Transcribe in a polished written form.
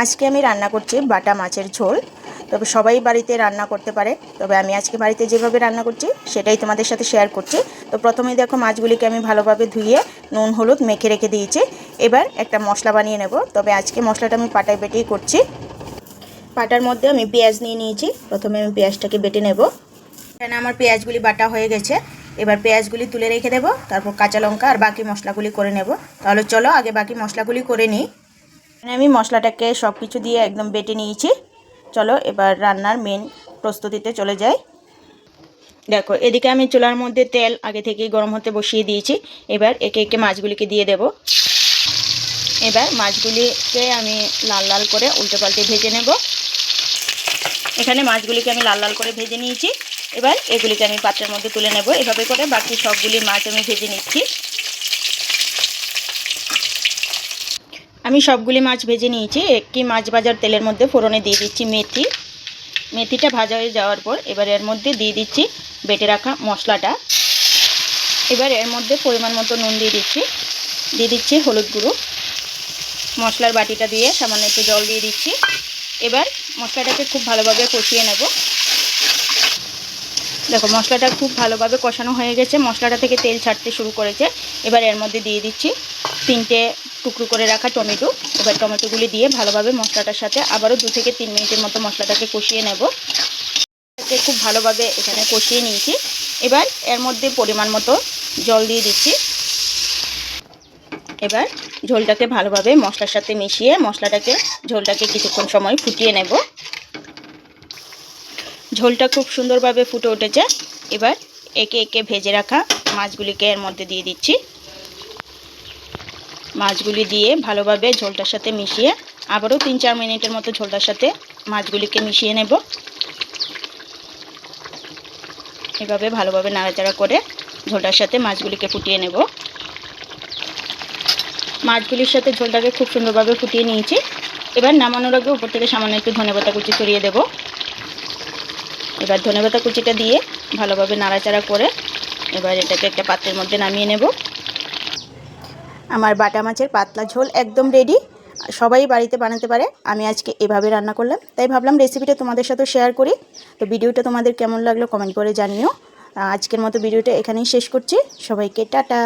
আজকে আমি রান্না করছি বাটা মাছের ঝোল। তবে সবাই বাড়িতে রান্না করতে পারে, তবে আমি আজকে বাড়িতে যেভাবে রান্না করছি সেটাই তোমাদের সাথে শেয়ার করছি। তো প্রথমেই দেখো মাছগুলিকে আমি ভালোভাবে ধুয়ে নুন হলুদ মেখে রেখে দিয়েছি। এবার একটা মশলা বানিয়ে নেব, তবে আজকে মশলাটা আমি পাটায় বেটেই করছি। পাটার মধ্যে আমি পেঁয়াজ নিয়ে নিয়েছি, প্রথমে আমি পেঁয়াজটাকে বেটে নেব। এখানে আমার পেঁয়াজগুলি বাটা হয়ে গেছে। এবার পেঁয়াজগুলি তুলে রেখে দেব, তারপর কাঁচা লঙ্কা আর বাকি মশলাগুলি করে নেব। তাহলে চলো আগে বাকি মশলাগুলি করে নিই। আমি মশলাটাকে সব কিছু দিয়ে একদম বেটে নিয়েছি। চলো এবার রান্নার মেন প্রস্তুতিতে চলে যাই। দেখো এদিকে আমি চুলার মধ্যে তেল আগে থেকেই গরম হতে বসিয়ে দিয়েছি। এবার একে একে মাছগুলিকে দিয়ে দেব। এবার মাছগুলিকে আমি লাল লাল করে উল্টে পাল্টে ভেজে নেব। এখানে মাছগুলিকে আমি লাল লাল করে ভেজে নিয়েছি। এবার এগুলিকে আমি পাত্রের মধ্যে তুলে নেব। এভাবে করে বাকি সবগুলি মাছ আমি ভেজে নিচ্ছি। আমি সবগুলি মাছ ভেজে নিয়েছি। একটি মাছ ভাজার তেলের মধ্যে ফোড়নে দিয়ে দিচ্ছি মেথি। মেথিটা ভাজা হয়ে যাওয়ার পর এবার এর মধ্যে দিয়ে দিচ্ছি বেটে রাখা মশলাটা। এবার এর মধ্যে পরিমাণ মতো নুন দিয়ে দিচ্ছি হলুদ গুঁড়ো। মশলার বাটিটা দিয়ে সামান্য একটু জল দিয়ে দিচ্ছি। এবার মশলাটাকে খুব ভালোভাবে কষিয়ে নেব। দেখো মশলাটা খুব ভালোভাবে কষানো হয়ে গেছে, মশলাটা থেকে তেল ছাড়তে শুরু করেছে। এবার এর মধ্যে দিয়ে দিচ্ছি 3টে টুকরো করে রাখা টমেটো। এবার টমেটোগুলি দিয়ে ভালোভাবে মশলাটার সাথে আবারও 2 থেকে 3 মিনিটের মতো মশলাটাকে কষিয়ে নেব। খুব ভালোভাবে এখানে কষিয়ে নিয়েছি। এবার এর মধ্যে পরিমাণ মতো জল দিয়ে দিচ্ছি। এবার ঝোলটাকে ভালোভাবে মশলার সাথে মিশিয়ে ঝোলটাকে কিছুক্ষণ সময় ফুটিয়ে নেব। ঝোলটা খুব সুন্দরভাবে ফুটে উঠেছে। এবার একে একে ভেজে রাখা মাছগুলিকে এর মধ্যে দিয়ে দিচ্ছি। মাছগুলি দিয়ে ভালোভাবে ঝোলটার সাথে মিশিয়ে আবারও 3-4 মিনিটের মতো ঝোলটার সাথে মাছগুলিকে মিশিয়ে নেব। এভাবে ভালোভাবে নাড়াচাড়া করে ঝোলটার সাথে মাছগুলিকে ফুটিয়ে নেব। মাছগুলির সাথে ঝোলটাকে খুব সুন্দরভাবে ফুটিয়ে নিয়েছি। এবার নামানোর আগে উপর থেকে সামান্য একটু ধনেপাতা কুচি ছড়িয়ে দেব। এবার ধনেপাতা কুচিটা দিয়ে ভালোভাবে নাড়াচাড়া করে এবার এটাকে একটা পাত্রের মধ্যে নামিয়ে নেব। আমার বাটা মাছের পাতলা ঝোল একদম রেডি। সবাই বাড়িতে বানাতে পারে, আমি আজকে এভাবে রান্না করলাম, তাই ভাবলাম রেসিপিটা তোমাদের সাথে শেয়ার করি। তো ভিডিওটা তোমাদের কেমন লাগলো কমেন্ট করে জানিও। আজকের মতো ভিডিওটা এখানেই শেষ করছি। সবাইকে টাটা।